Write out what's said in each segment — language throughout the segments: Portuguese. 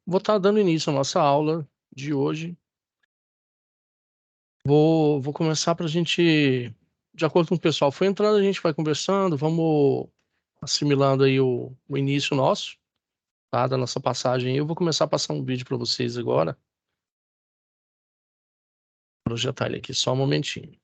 Vou estar dando início à nossa aula de hoje. Vou começar para a gente, de acordo com o pessoal foi entrando, a gente vai conversando, vamos assimilando aí o início nosso, tá, da nossa passagem. Eu vou começar a passar um vídeo para vocês agora. Vou projetar ele aqui, só um momentinho.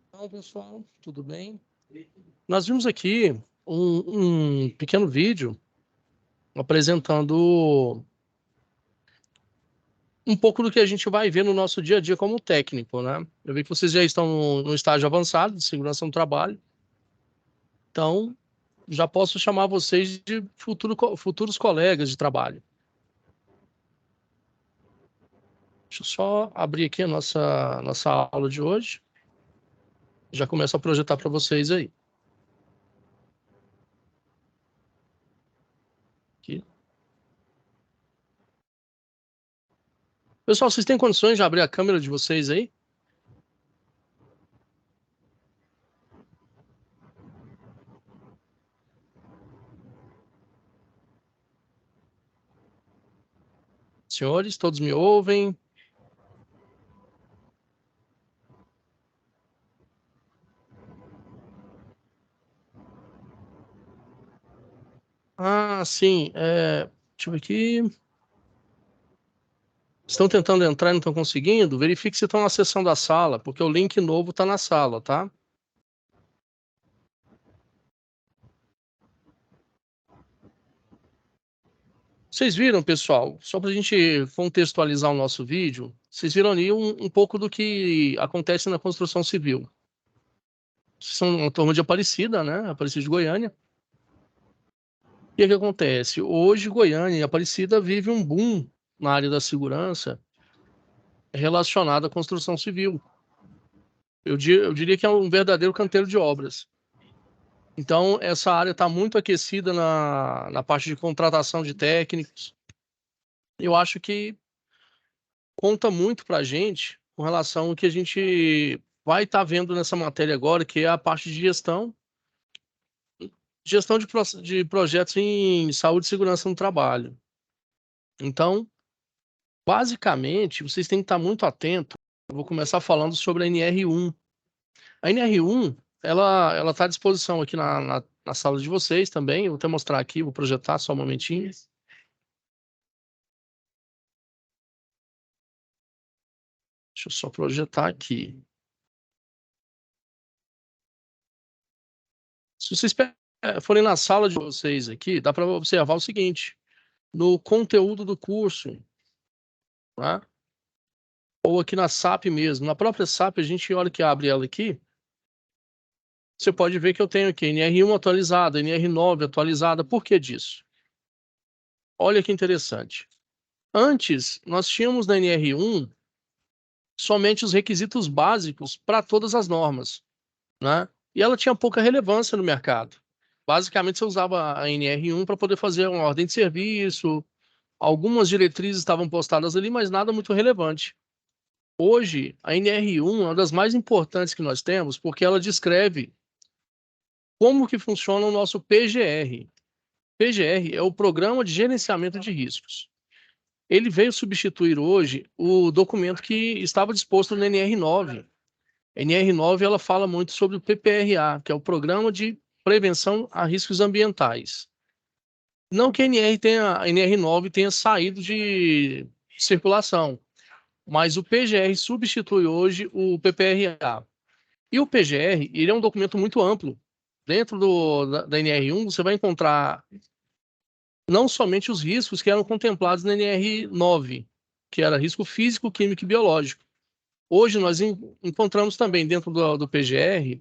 Então, pessoal, tudo bem? Nós vimos aqui um pequeno vídeo apresentando um pouco do que a gente vai ver no nosso dia a dia como técnico, né? Eu vi que vocês já estão no estágio avançado de segurança no trabalho, então já posso chamar vocês de futuros colegas de trabalho. Deixa eu só abrir aqui a nossa aula de hoje. Já começo a projetar para vocês aí. Aqui. Pessoal, vocês têm condições de abrir a câmera de vocês aí? Senhores, todos me ouvem? Ah, sim. Deixa eu ver aqui. Estão tentando entrar e não estão conseguindo? Verifique se estão acessando a sala, porque o link novo está na sala, tá? Vocês viram, pessoal? Só para a gente contextualizar o nosso vídeo, vocês viram ali um pouco do que acontece na construção civil. são uma turma de Aparecida, né? Aparecida de Goiânia. O que acontece? Hoje, Goiânia e Aparecida vivem um boom na área da segurança relacionado à construção civil. Eu diria que é um verdadeiro canteiro de obras. Então, essa área está muito aquecida na parte de contratação de técnicos. Eu acho que conta muito para a gente com relação ao que a gente vai estar vendo nessa matéria agora, que é a parte de gestão de projetos em saúde e segurança no trabalho. Então, basicamente, vocês têm que estar muito atentos. Eu vou começar falando sobre a NR1. A NR1, ela está à disposição aqui na sala de vocês também. Eu vou até mostrar aqui, vou projetar só um momentinho. Deixa eu só projetar aqui. Se vocês forem na sala de vocês aqui, dá para observar o seguinte: no conteúdo do curso, tá? Ou aqui na SAP mesmo, na própria SAP, a gente olha que abre ela aqui, você pode ver que eu tenho aqui NR1 atualizada, NR9 atualizada. Por que disso? Olha que interessante. Antes, nós tínhamos na NR1 somente os requisitos básicos para todas as normas, né? E ela tinha pouca relevância no mercado. Basicamente, você usava a NR1 para poder fazer uma ordem de serviço, algumas diretrizes estavam postadas ali, mas nada muito relevante. Hoje, a NR1 é uma das mais importantes que nós temos, porque ela descreve como que funciona o nosso PGR. PGR é o Programa de Gerenciamento de Riscos. Ele veio substituir hoje o documento que estava disposto no NR9. A NR9 ela fala muito sobre o PPRA, que é o Programa de Prevenção a Riscos Ambientais. Não que a NR9 tenha saído de circulação, mas o PGR substitui hoje o PPRA. E o PGR, ele é um documento muito amplo. Dentro da NR1, você vai encontrar não somente os riscos que eram contemplados na NR9, que era risco físico, químico e biológico. Hoje nós encontramos também dentro do PGR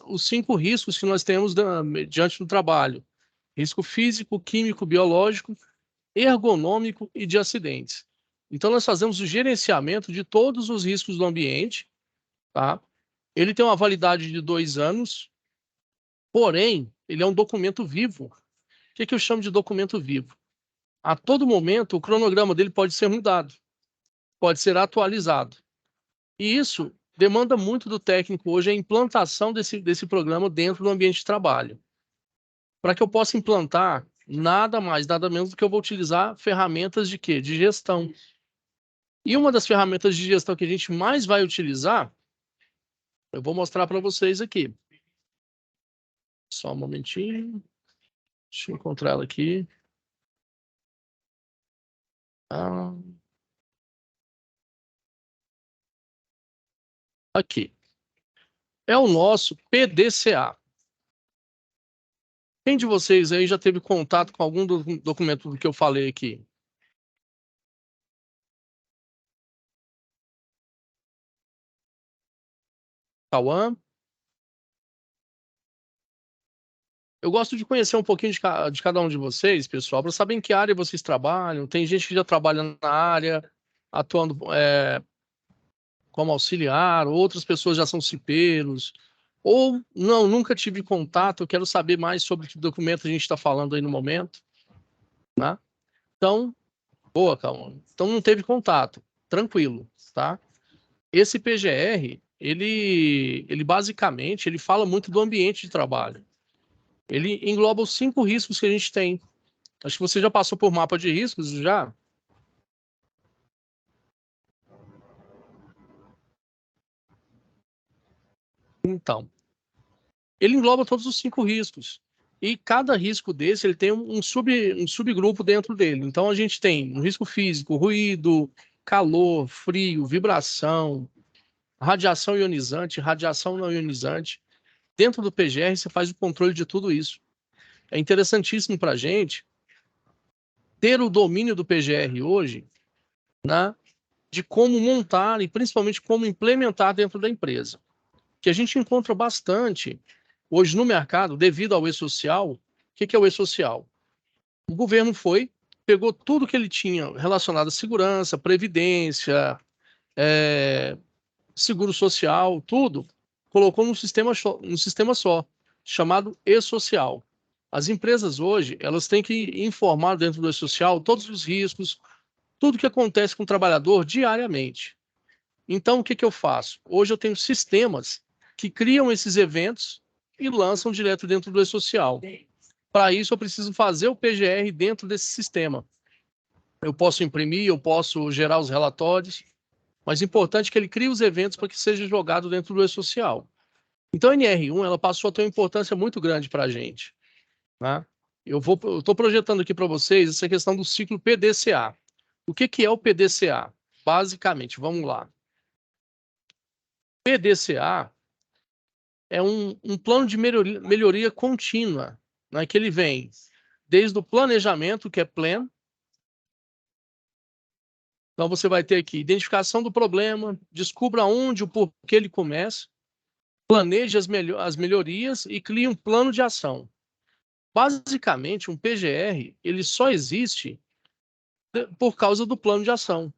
os 5 riscos que nós temos diante do trabalho: risco físico, químico, biológico, ergonômico e de acidentes. Então, nós fazemos o gerenciamento de todos os riscos do ambiente, tá? Ele tem uma validade de 2 anos, porém, ele é um documento vivo. O que eu chamo de documento vivo? A todo momento, o cronograma dele pode ser mudado, pode ser atualizado. E isso demanda muito do técnico hoje, a implantação desse programa dentro do ambiente de trabalho. Para que eu possa implantar, nada mais, nada menos do que eu vou utilizar ferramentas de quê? De gestão. E uma das ferramentas de gestão que a gente mais vai utilizar, eu vou mostrar para vocês aqui. Só um momentinho. Deixa eu encontrar ela aqui. Aqui. É o nosso PDCA. Quem de vocês aí já teve contato com algum documento do que eu falei aqui? Cauã? Eu gosto de conhecer um pouquinho de cada um de vocês, pessoal, para saber em que área vocês trabalham. Tem gente que já trabalha na área, atuando como auxiliar, outras pessoas já são cipeiros, ou não, nunca tive contato, eu quero saber mais sobre que documento a gente está falando aí no momento, né? Então, boa, calma. Então não teve contato, tranquilo, tá? Esse PGR, ele basicamente, ele fala muito do ambiente de trabalho. Ele engloba os 5 riscos que a gente tem. Acho que você já passou por mapa de riscos, já? Então, ele engloba todos os 5 riscos. E cada risco desse, ele tem um subgrupo dentro dele. Então, a gente tem um risco físico, ruído, calor, frio, vibração, radiação ionizante, radiação não ionizante. Dentro do PGR, você faz o controle de tudo isso. É interessantíssimo para a gente ter o domínio do PGR hoje, né, de como montar e principalmente como implementar dentro da empresa. que a gente encontra bastante hoje no mercado, devido ao e-social. O que é o e-social? O governo pegou tudo que ele tinha relacionado à segurança, previdência, seguro social, tudo, colocou num sistema só, chamado e-social. As empresas hoje, elas têm que informar dentro do e-social todos os riscos, tudo que acontece com o trabalhador diariamente. Então, o que eu faço? Hoje eu tenho sistemas que criam esses eventos e lançam direto dentro do e-social. Para isso, eu preciso fazer o PGR dentro desse sistema. Eu posso imprimir, eu posso gerar os relatórios, mas é importante que ele crie os eventos para que seja jogado dentro do e-social. Então, a NR1 ela passou a ter uma importância muito grande para a gente, né? Eu estou projetando aqui para vocês essa questão do ciclo PDCA. O que é o PDCA? Basicamente, vamos lá. PDCA é um plano de melhoria contínua, né, que ele vem desde o planejamento, que é plan. Então, você vai ter aqui identificação do problema, descubra onde, o porquê ele começa, planeje as melhorias e crie um plano de ação. Basicamente, um PGR ele só existe por causa do plano de ação.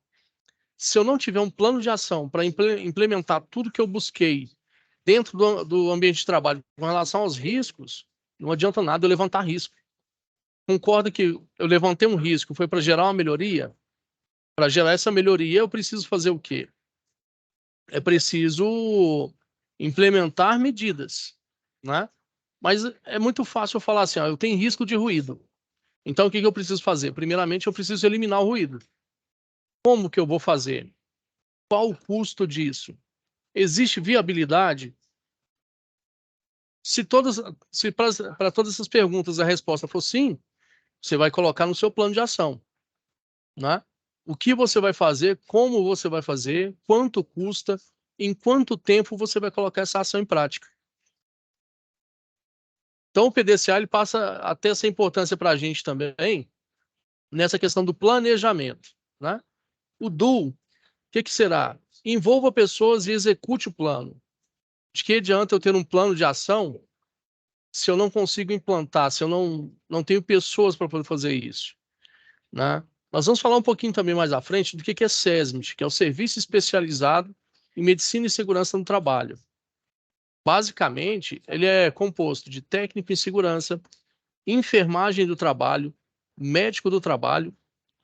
Se eu não tiver um plano de ação para implementar tudo que eu busquei dentro do ambiente de trabalho com relação aos riscos, não adianta nada eu levantar risco. Concorda que eu levantei um risco, foi para gerar uma melhoria? Para gerar essa melhoria, eu preciso fazer o quê? É preciso implementar medidas, né? Mas é muito fácil eu falar assim, ó, eu tenho risco de ruído. Então, o que eu preciso fazer? Primeiramente, eu preciso eliminar o ruído. Como que eu vou fazer? Qual o custo disso? Existe viabilidade? Se para todas essas perguntas a resposta for sim, você vai colocar no seu plano de ação, né? O que você vai fazer, como você vai fazer, quanto custa, em quanto tempo você vai colocar essa ação em prática. Então, o PDCA ele passa a ter essa importância para a gente também nessa questão do planejamento, né? O DO, o que será? Envolva pessoas e execute o plano. De que adianta eu ter um plano de ação se eu não consigo implantar, se eu não tenho pessoas para poder fazer isso, né? Nós vamos falar um pouquinho também mais à frente do que é SESMIT, que é o Serviço Especializado em Medicina e Segurança no Trabalho. Basicamente, ele é composto de técnico em segurança, enfermagem do trabalho, médico do trabalho,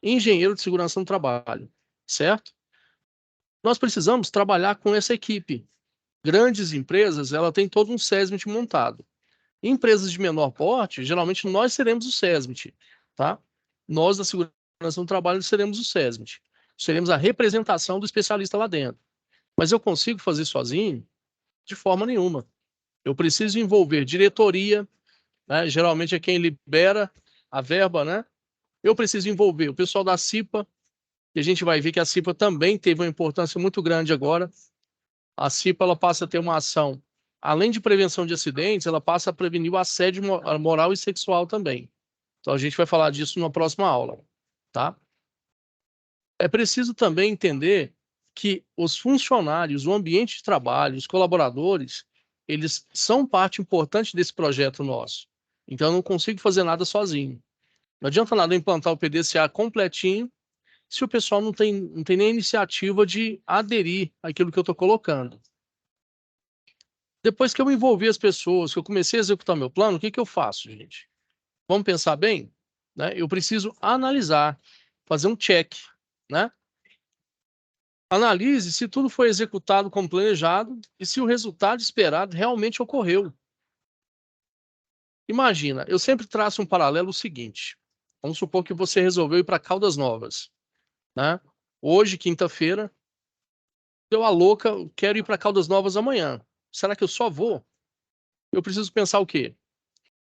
engenheiro de segurança no trabalho, certo? Nós precisamos trabalhar com essa equipe. Grandes empresas, ela tem todo um SESMIT montado. Empresas de menor porte, geralmente nós seremos o SESMIT, tá? Nós da segurança no trabalho seremos o SESMIT. Seremos a representação do especialista lá dentro. Mas eu consigo fazer sozinho? De forma nenhuma. Eu preciso envolver diretoria, né? Geralmente é quem libera a verba, né? Eu preciso envolver o pessoal da CIPA, e a gente vai ver que a CIPA também teve uma importância muito grande agora. A CIPA ela passa a ter uma ação, além de prevenção de acidentes, ela passa a prevenir o assédio moral e sexual também. Então a gente vai falar disso na próxima aula, tá? É preciso também entender que os funcionários, o ambiente de trabalho, os colaboradores, eles são parte importante desse projeto nosso. Então eu não consigo fazer nada sozinho. Não adianta nada eu implantar o PDCA completinho se o pessoal não tem nem iniciativa de aderir àquilo que eu estou colocando. Depois que eu envolvi as pessoas, que eu comecei a executar meu plano, o que eu faço, gente? Vamos pensar bem? Né? Eu preciso analisar, fazer um check, né? Analise se tudo foi executado como planejado e se o resultado esperado realmente ocorreu. Imagina, eu sempre traço um paralelo seguinte. Vamos supor que você resolveu ir para Caldas Novas, né? Hoje, quinta-feira, eu quero ir para Caldas Novas amanhã. Será que eu só vou? Eu preciso pensar o quê?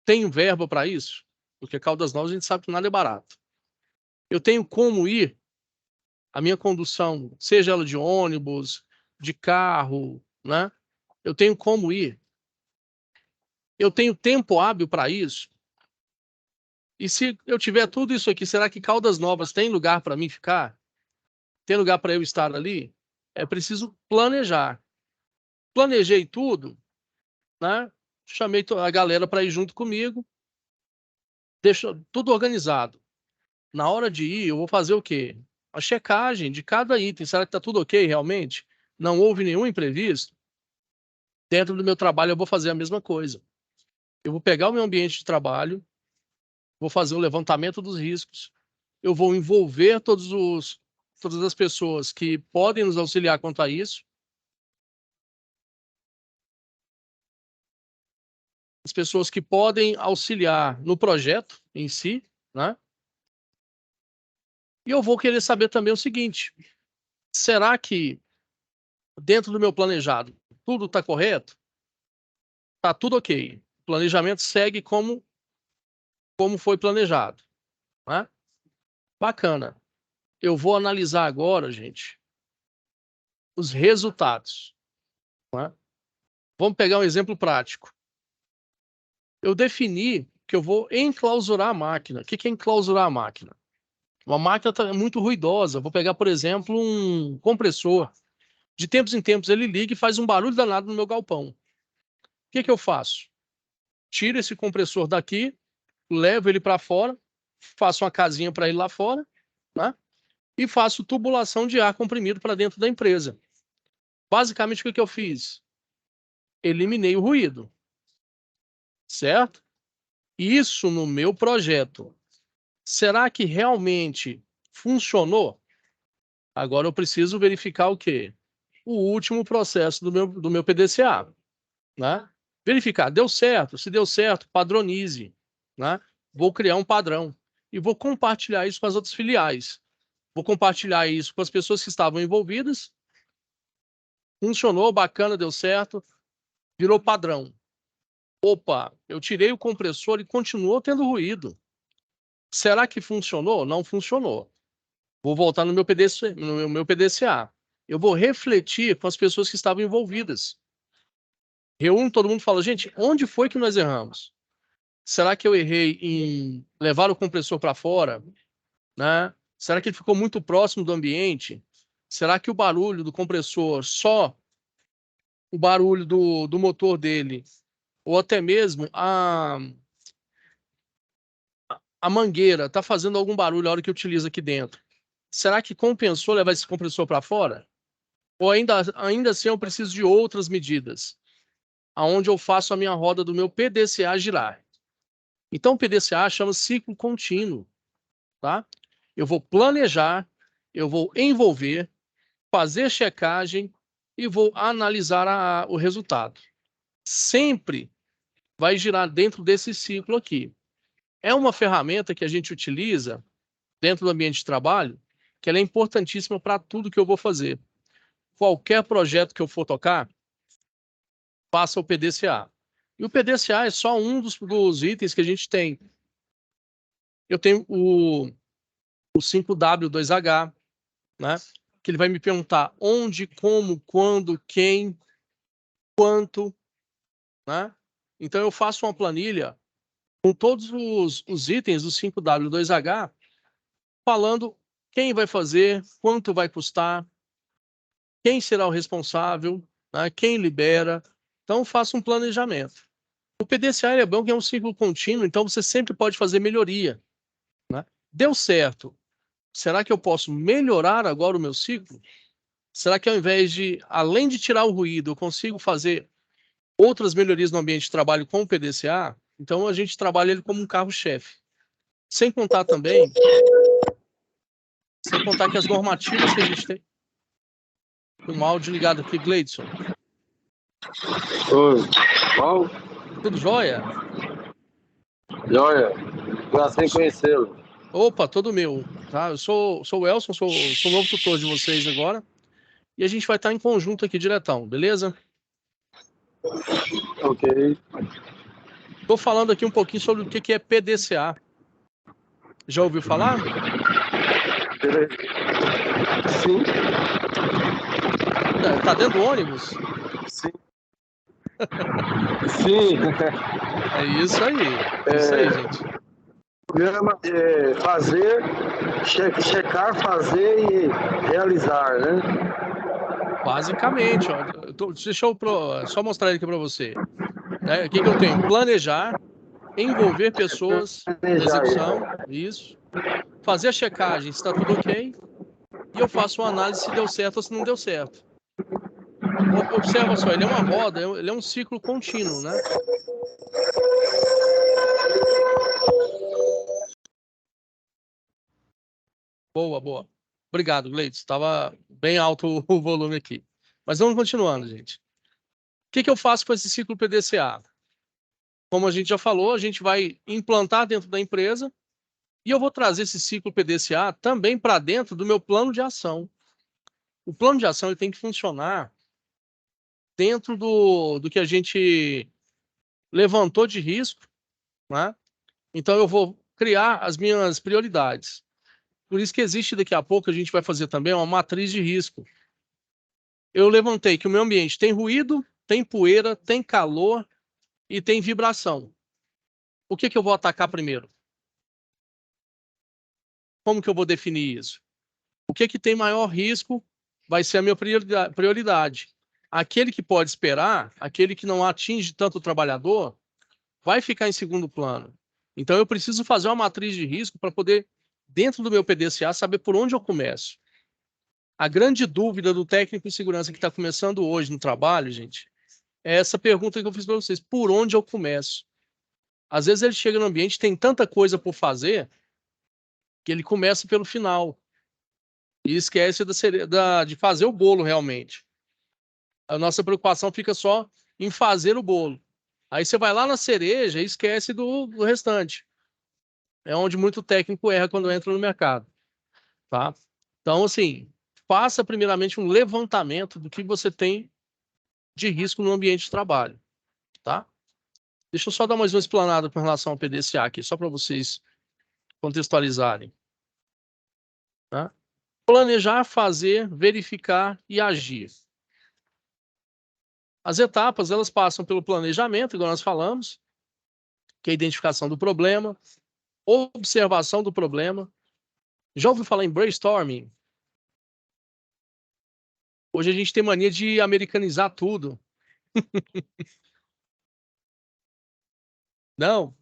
Tenho verba para isso? Porque Caldas Novas a gente sabe que nada é barato. Eu tenho como ir? A minha condução, seja ela de ônibus, de carro, né? Eu tenho como ir? Eu tenho tempo hábil para isso? E se eu tiver tudo isso aqui, será que Caldas Novas tem lugar para mim ficar? Tem lugar para eu estar ali? É preciso planejar. planejei tudo, né? Chamei a galera para ir junto comigo, deixa tudo organizado. Na hora de ir, eu vou fazer o quê? A checagem de cada item. Será que está tudo ok realmente? Não houve nenhum imprevisto? Dentro do meu trabalho, eu vou fazer a mesma coisa. Eu vou pegar o meu ambiente de trabalho, vou fazer o levantamento dos riscos, eu vou envolver todas as pessoas que podem nos auxiliar quanto a isso, as pessoas que podem auxiliar no projeto em si, né? E eu vou querer saber também o seguinte: será que dentro do meu planejado tudo está correto? Está tudo ok. O planejamento segue como foi planejado, né? Bacana. Eu vou analisar agora, gente, os resultados, né? Vamos pegar um exemplo prático. Eu defini que eu vou enclausurar a máquina. O que é enclausurar a máquina? Uma máquina tá muito ruidosa. Vou pegar, por exemplo, um compressor. De tempos em tempos ele liga e faz um barulho danado no meu galpão. O que eu faço? Tiro esse compressor daqui, levo ele para fora, faço uma casinha para ele lá fora, né? E faço tubulação de ar comprimido para dentro da empresa. Basicamente, o que eu fiz? Eliminei o ruído, certo? Isso no meu projeto. Será que realmente funcionou? Agora eu preciso verificar o quê? O último processo do meu PDCA, né? Verificar, deu certo? Se deu certo, padronize, né? Vou criar um padrão e vou compartilhar isso com as outras filiais. Vou compartilhar isso com as pessoas que estavam envolvidas. Funcionou, bacana, deu certo, virou padrão. Opa, eu tirei o compressor e continuou tendo ruído. Será que funcionou? Não funcionou. Vou voltar no meu PDCA. Eu vou refletir com as pessoas que estavam envolvidas. Reúno todo mundo e falo, gente, onde foi que nós erramos? Será que eu errei em levar o compressor para fora? Né? Será que ele ficou muito próximo do ambiente? Será que o barulho do compressor, só o barulho do motor dele, ou até mesmo a mangueira, está fazendo algum barulho na hora que utiliza aqui dentro? Será que compensou levar esse compressor para fora? Ou ainda assim eu preciso de outras medidas, aonde eu faço a minha roda do meu PDCA girar. Então, o PDCA chama ciclo contínuo, tá? Eu vou planejar, eu vou envolver, fazer checagem e vou analisar o resultado. Sempre vai girar dentro desse ciclo aqui. É uma ferramenta que a gente utiliza dentro do ambiente de trabalho, que ela é importantíssima para tudo que eu vou fazer. Qualquer projeto que eu for tocar, faça o PDCA. E o PDCA é só um dos itens que a gente tem. Eu tenho o 5W2H, né? Que ele vai me perguntar onde, como, quando, quem, quanto, né? Então eu faço uma planilha com todos os itens do 5W2H, falando quem vai fazer, quanto vai custar, quem será o responsável, né? Quem libera. Então faço um planejamento. O PDCA é bom que é um ciclo contínuo, então você sempre pode fazer melhoria, né? Deu certo. Será que eu posso melhorar agora o meu ciclo? Será que ao invés de, além de tirar o ruído, eu consigo fazer outras melhorias no ambiente de trabalho com o PDCA? Então a gente trabalha ele como um carro-chefe. Sem contar que as normativas que a gente tem. Um áudio ligado aqui, Gleidson. Oi, Paulo? Tudo jóia? Jóia, prazer em conhecê-lo. Opa, todo meu, tá? Eu sou o Elson, sou o novo tutor de vocês agora. E a gente vai estar em conjunto aqui diretão, beleza? Ok. Estou falando aqui um pouquinho sobre o que é PDCA. Já ouviu falar? Sim. Tá dentro do ônibus? Sim. Sim. É isso aí. É isso aí, gente. Programa é fazer, checar, fazer e realizar, né? Basicamente, ó, deixa eu só mostrar ele aqui para você. Né? O que eu tenho? Planejar, envolver pessoas na execução, isso. Fazer a checagem se está tudo ok. E eu faço uma análise se deu certo ou se não deu certo. Observa só, ele é uma roda, ele é um ciclo contínuo, né? Boa, boa. Obrigado, Gleides. Estava bem alto o volume aqui. Mas vamos continuando, gente. O que eu faço com esse ciclo PDCA? Como a gente já falou, a gente vai implantar dentro da empresa e eu vou trazer esse ciclo PDCA também para dentro do meu plano de ação. O plano de ação ele tem que funcionar dentro do que a gente levantou de risco, né? Então eu vou criar as minhas prioridades. Por isso que existe daqui a pouco, a gente vai fazer também uma matriz de risco. Eu levantei que o meio ambiente tem ruído, tem poeira, tem calor e tem vibração. O que eu vou atacar primeiro? Como que eu vou definir isso? O que tem maior risco vai ser a minha prioridade. Aquele que pode esperar, aquele que não atinge tanto o trabalhador, vai ficar em segundo plano. Então, eu preciso fazer uma matriz de risco para poder, dentro do meu PDCA, saber por onde eu começo. A grande dúvida do técnico de segurança que está começando hoje no trabalho, gente, é essa pergunta que eu fiz para vocês. Por onde eu começo? Às vezes ele chega no ambiente, tem tanta coisa por fazer, que ele começa pelo final. E esquece de fazer o bolo realmente. A nossa preocupação fica só em fazer o bolo. Aí você vai lá na cereja e esquece do restante. É onde muito técnico erra quando entra no mercado, tá? Então, assim, faça primeiramente um levantamento do que você tem de risco no ambiente de trabalho, tá? Deixa eu só dar mais uma explanada com relação ao PDCA aqui, só para vocês contextualizarem, tá? Planejar, fazer, verificar e agir. As etapas, elas passam pelo planejamento, igual nós falamos, que é a identificação do problema, observação do problema. Já ouviu falar em brainstorming? Hoje a gente tem mania de americanizar tudo. Não.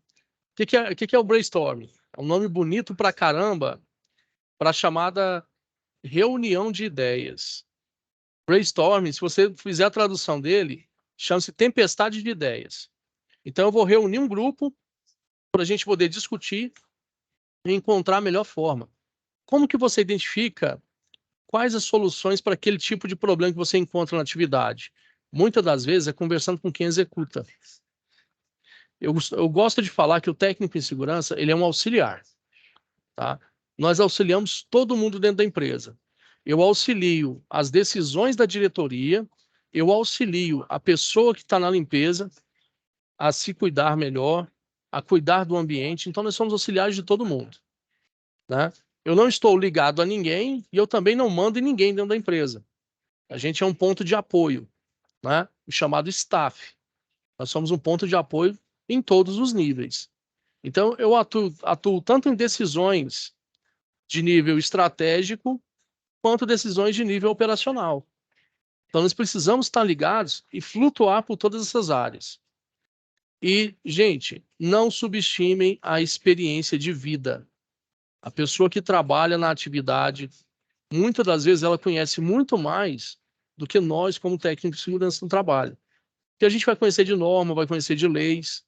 O que é o brainstorming? É um nome bonito pra caramba para a chamada reunião de ideias. Brainstorming, se você fizer a tradução dele, chama-se tempestade de ideias. Então eu vou reunir um grupo para a gente poder discutir e encontrar a melhor forma. Como que você identifica quais as soluções para aquele tipo de problema que você encontra na atividade? Muitas das vezes é conversando com quem executa. Eu gosto de falar que o técnico em segurança ele é um auxiliar, tá? Nós auxiliamos todo mundo dentro da empresa. Eu auxilio as decisões da diretoria, eu auxilio a pessoa que está na limpeza a se cuidar melhor, a cuidar do ambiente. Então, nós somos auxiliares de todo mundo, né? Eu não estou ligado a ninguém e eu também não mando em ninguém dentro da empresa. A gente é um ponto de apoio, né? O chamado staff. Nós somos um ponto de apoio em todos os níveis. Então, eu atuo tanto em decisões de nível estratégico, quanto decisões de nível operacional. Então, nós precisamos estar ligados e flutuar por todas essas áreas. E, gente, não subestimem a experiência de vida. A pessoa que trabalha na atividade, muitas das vezes ela conhece muito mais do que nós, como técnicos de segurança no trabalho. Que a gente vai conhecer de norma, vai conhecer de leis,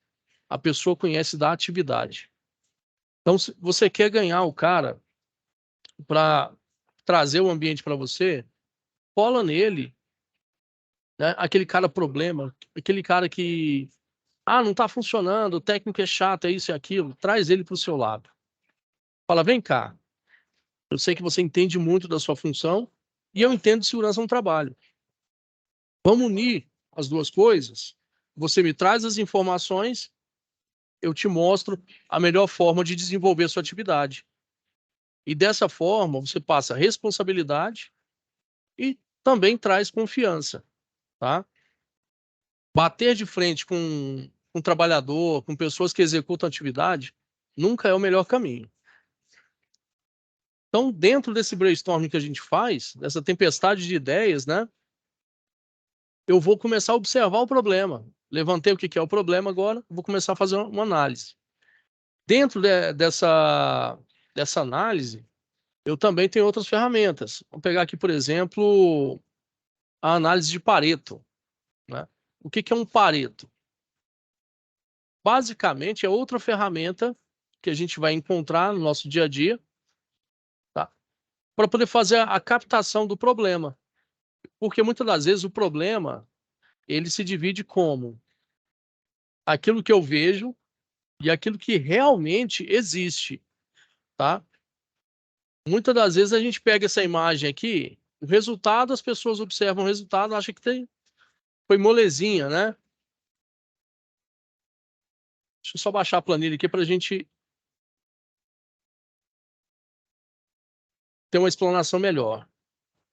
a pessoa conhece da atividade. Então, se você quer ganhar o cara para trazer o ambiente para você, cola nele, né? Aquele cara problema, aquele cara que não está funcionando, o técnico é chato, é isso e aquilo, traz ele para o seu lado. Fala, vem cá, eu sei que você entende muito da sua função e eu entendo de segurança no trabalho. Vamos unir as duas coisas? Você me traz as informações, eu te mostro a melhor forma de desenvolver a sua atividade. E dessa forma, você passa responsabilidade e também traz confiança, tá? Bater de frente com um trabalhador, com pessoas que executam atividade, nunca é o melhor caminho. Então, dentro desse brainstorming que a gente faz, dessa tempestade de ideias, né? eu vou começar a observar o problema. Levantei o que é o problema agora, vou começar a fazer uma análise. Dentro dessa análise, eu também tenho outras ferramentas. Vamos pegar aqui, por exemplo, a análise de Pareto, né? O que é um Pareto? Basicamente, é outra ferramenta que a gente vai encontrar no nosso dia a dia, tá? Para poder fazer a captação do problema. Porque muitas das vezes o problema, ele se divide como aquilo que eu vejo e aquilo que realmente existe, tá? Muitas das vezes a gente pega essa imagem aqui, o resultado, as pessoas observam o resultado, acham que foi molezinha, né? Deixa eu só baixar a planilha aqui para a gente ter uma explanação melhor.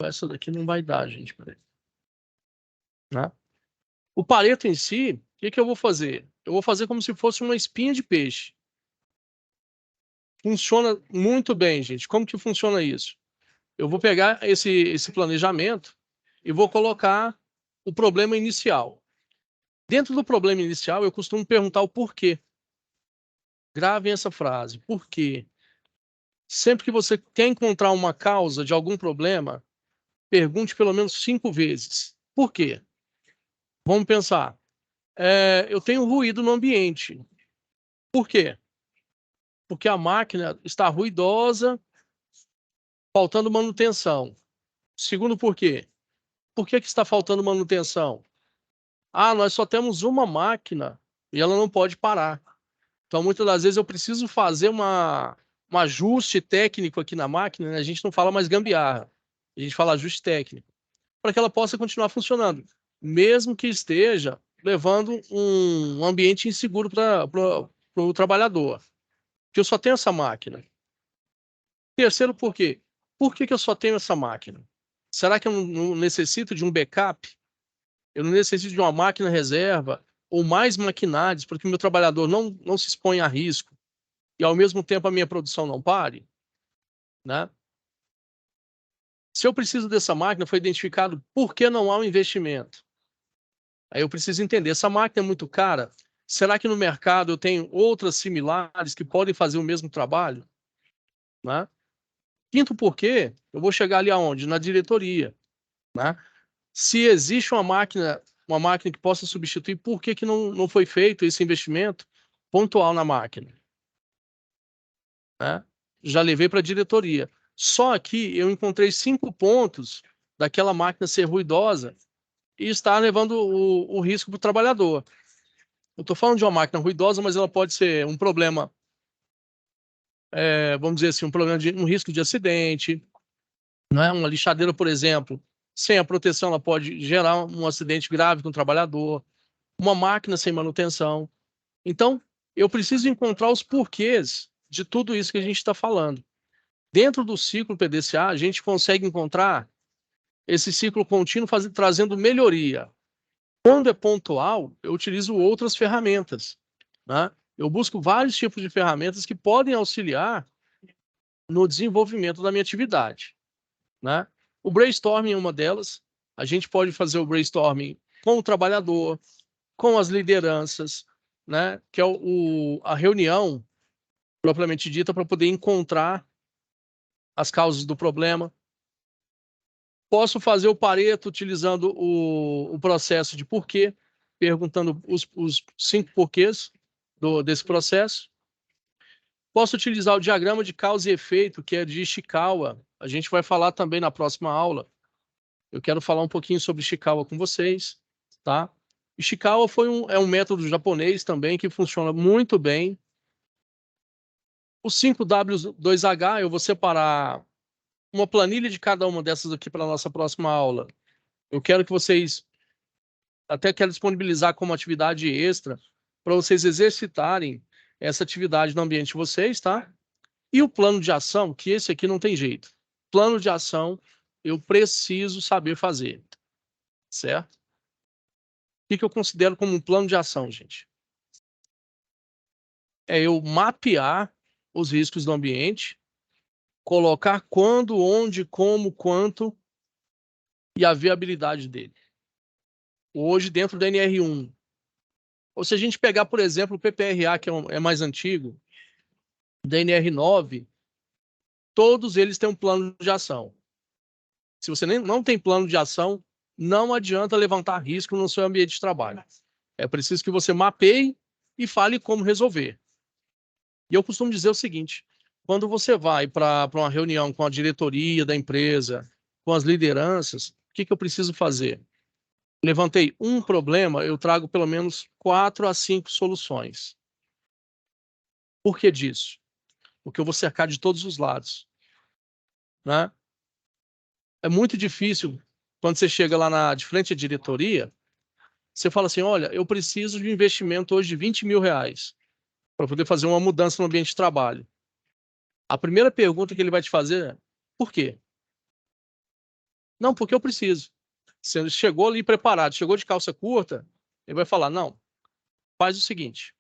Essa daqui não vai dar, gente. Peraí. Né? O Pareto em si, o que eu vou fazer? Eu vou fazer como se fosse uma espinha de peixe. Funciona muito bem, gente. Como que funciona isso? Eu vou pegar esse planejamento e vou colocar o problema inicial. Dentro do problema inicial, eu costumo perguntar o porquê. Gravem essa frase. Por quê? Sempre que você quer encontrar uma causa de algum problema, pergunte pelo menos 5 vezes. Por quê? Vamos pensar. Eu tenho ruído no ambiente. Por quê? Porque a máquina está ruidosa, faltando manutenção. Segundo porquê? Por que está faltando manutenção? Ah, nós só temos uma máquina e ela não pode parar. Então, muitas das vezes eu preciso fazer um ajuste técnico aqui na máquina, né? A gente não fala mais gambiarra, a gente fala ajuste técnico, para que ela possa continuar funcionando, mesmo que esteja levando um ambiente inseguro para o trabalhador, que eu só tenho essa máquina. Terceiro, por quê? Por que eu só tenho essa máquina? Será que eu não necessito de um backup? Eu não necessito de uma máquina reserva ou mais maquinários para que o meu trabalhador não se exponha a risco e, ao mesmo tempo, a minha produção não pare? Né? Se eu preciso dessa máquina, foi identificado por que não há um investimento. Aí eu preciso entender, essa máquina é muito cara? Será que no mercado eu tenho outras similares que podem fazer o mesmo trabalho? Né? Quinto porquê, eu vou chegar ali aonde? Na diretoria. Né? Se existe uma máquina que possa substituir, por que não foi feito esse investimento pontual na máquina? Né? Já levei para a diretoria. Só aqui eu encontrei 5 pontos daquela máquina ser ruidosa e estar levando o risco para o trabalhador. Eu estou falando de uma máquina ruidosa, mas ela pode ser um problema, vamos dizer assim, um risco de acidente, não é? Uma lixadeira, por exemplo, sem a proteção, ela pode gerar um acidente grave com o trabalhador, uma máquina sem manutenção. Então, eu preciso encontrar os porquês de tudo isso que a gente está falando. Dentro do ciclo PDCA, a gente consegue encontrar esse ciclo contínuo trazendo melhoria. Quando é pontual, eu utilizo outras ferramentas. Né? Eu busco vários tipos de ferramentas que podem auxiliar no desenvolvimento da minha atividade. Né? O brainstorming é uma delas. A gente pode fazer o brainstorming com o trabalhador, com as lideranças, né? Que é a reunião propriamente dita para poder encontrar as causas do problema. Posso fazer o Pareto utilizando o processo de porquê, perguntando os 5 porquês desse processo. Posso utilizar o diagrama de causa e efeito, que é de Ishikawa. A gente vai falar também na próxima aula. Eu quero falar um pouquinho sobre Ishikawa com vocês, tá? Ishikawa é um método japonês também que funciona muito bem. Os 5W2H, eu vou separar uma planilha de cada uma dessas aqui para a nossa próxima aula. Eu quero que vocês, até quero disponibilizar como atividade extra, para vocês exercitarem essa atividade no ambiente de vocês, tá? E o plano de ação, que esse aqui não tem jeito. Plano de ação, eu preciso saber fazer, certo? O que eu considero como um plano de ação, gente? É eu mapear os riscos do ambiente, colocar quando, onde, como, quanto e a viabilidade dele. hoje dentro do NR1. Ou se a gente pegar, por exemplo, o PPRA, que é mais antigo, da NR9, todos eles têm um plano de ação. Se você não tem plano de ação, não adianta levantar risco no seu ambiente de trabalho. É preciso que você mapeie e fale como resolver. E eu costumo dizer o seguinte: quando você vai para uma reunião com a diretoria da empresa, com as lideranças, o que eu preciso fazer? Levantei um problema, eu trago pelo menos 4 a 5 soluções. Por que disso? Porque eu vou cercar de todos os lados, né? É muito difícil, quando você chega lá de frente à diretoria, você fala assim: olha, eu preciso de um investimento hoje de R$ 20.000 para poder fazer uma mudança no ambiente de trabalho. A primeira pergunta que ele vai te fazer é: por quê? Não, porque eu preciso. Você chegou ali preparado, chegou de calça curta, ele vai falar: não, faz o seguinte,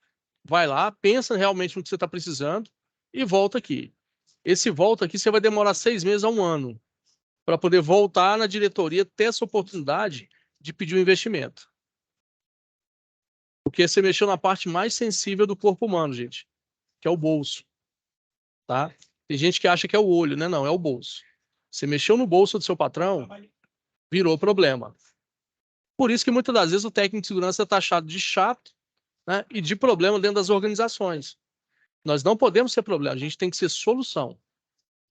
vai lá, pensa realmente no que você está precisando e volta aqui. Esse volta aqui você vai demorar 6 meses a 1 ano para poder voltar na diretoria, ter essa oportunidade de pedir um investimento. Porque você mexeu na parte mais sensível do corpo humano, gente, que é o bolso, tá? Tem gente que acha que é o olho, né? Não, é o bolso. Você mexeu no bolso do seu patrão, virou problema. Por isso que muitas das vezes o técnico de segurança é taxado de chato, né, e de problema dentro das organizações. Nós não podemos ser problema, a gente tem que ser solução,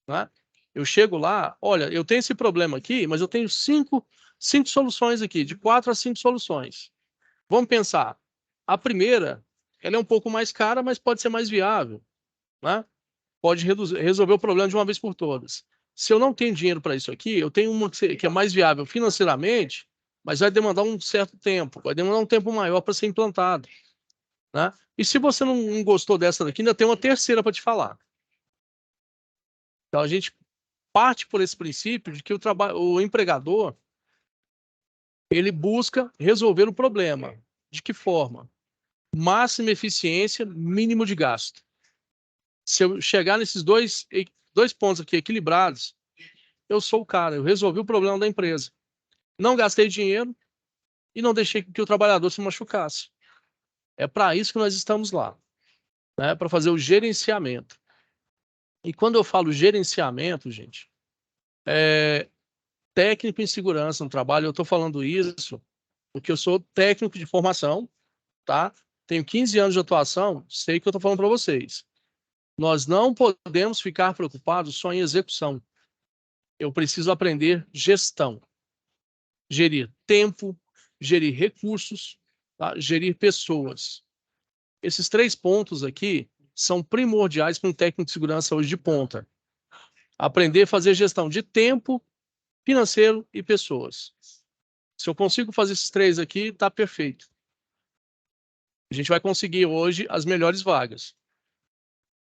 né? Eu chego lá, olha, eu tenho esse problema aqui, mas eu tenho cinco soluções aqui, de 4 a 5 soluções. Vamos pensar. A primeira, ela é um pouco mais cara, mas pode ser mais viável, né? Pode resolver o problema de uma vez por todas. Se eu não tenho dinheiro para isso aqui, eu tenho uma que é mais viável financeiramente, mas vai demandar um certo tempo, vai demandar um tempo maior para ser implantado, né? E se você não gostou dessa daqui, ainda tem uma terceira para te falar. Então a gente parte por esse princípio de que o empregador ele busca resolver o problema. De que forma? Máxima eficiência, mínimo de gasto. Se eu chegar nesses dois pontos aqui equilibrados, eu sou o cara, eu resolvi o problema da empresa. Não gastei dinheiro e não deixei que o trabalhador se machucasse. É para isso que nós estamos lá, né? Para fazer o gerenciamento. E quando eu falo gerenciamento, gente, é técnico em segurança no trabalho, eu estou falando isso porque eu sou técnico de formação, tá? Tenho 15 anos de atuação, sei o que eu estou falando para vocês. Nós não podemos ficar preocupados só em execução. Eu preciso aprender gestão. Gerir tempo, gerir recursos, tá? Gerir pessoas. Esses 3 pontos aqui são primordiais para um técnico de segurança hoje de ponta. Aprender a fazer gestão de tempo, financeiro e pessoas. Se eu consigo fazer esses 3 aqui, está perfeito. A gente vai conseguir hoje as melhores vagas.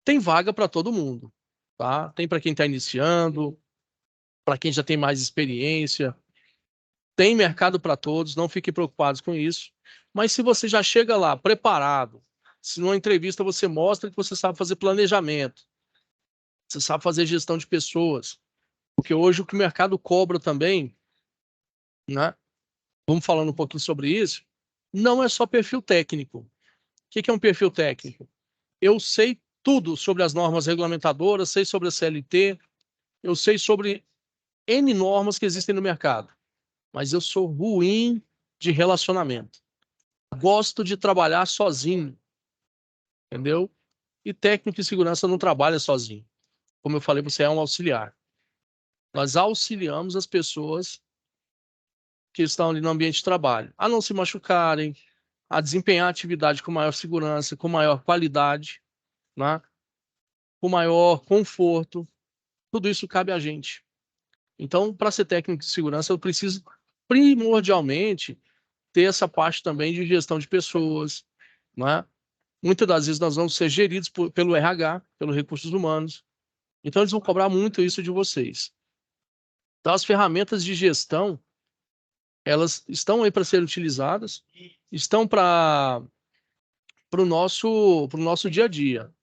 Tem vaga para todo mundo, tá? Tem para quem está iniciando, para quem já tem mais experiência. Tem mercado para todos, não fiquem preocupados com isso. Mas se você já chega lá preparado, se numa entrevista você mostra que você sabe fazer planejamento, você sabe fazer gestão de pessoas, porque hoje o que o mercado cobra também, né? Vamos falando um pouquinho sobre isso, não é só perfil técnico. O que é um perfil técnico? Eu sei tudo sobre as normas regulamentadoras, sei sobre a CLT, eu sei sobre N normas que existem no mercado, mas eu sou ruim de relacionamento. Gosto de trabalhar sozinho, entendeu? E técnico de segurança não trabalha sozinho. Como eu falei, você é um auxiliar. Nós auxiliamos as pessoas que estão ali no ambiente de trabalho a não se machucarem, a desempenhar a atividade com maior segurança, com maior qualidade, né? Com maior conforto. Tudo isso cabe a gente. Então, para ser técnico de segurança, eu preciso primordialmente ter essa parte também de gestão de pessoas, né? Muitas das vezes nós vamos ser geridos pelo RH, pelos recursos humanos. Então, eles vão cobrar muito isso de vocês. Então, as ferramentas de gestão, elas estão aí para serem utilizadas, estão para o nosso dia a dia.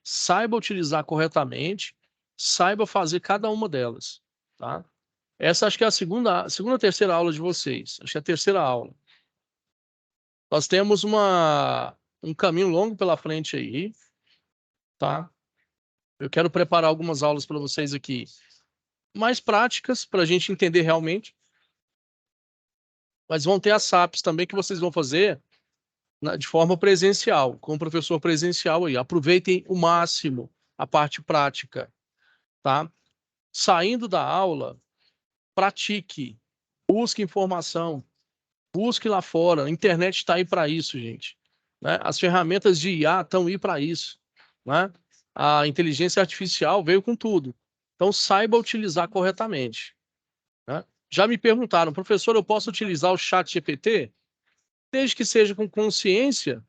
Saiba utilizar corretamente, saiba fazer cada uma delas, tá? Essa acho que é a segunda, terceira aula de vocês. Acho que é a terceira aula. Nós temos um caminho longo pela frente aí, tá? Eu quero preparar algumas aulas para vocês aqui, mais práticas, para a gente entender realmente. Mas vão ter as SAPs também que vocês vão fazer de forma presencial, com o professor presencial aí. Aproveitem o máximo a parte prática, tá? Saindo da aula, pratique, busque informação, busque lá fora. A internet está aí para isso, gente, né? As ferramentas de IA estão aí para isso, né? A inteligência artificial veio com tudo. Então, saiba utilizar corretamente, né? Já me perguntaram, professor, eu posso utilizar o chat GPT? Desde que seja com consciência,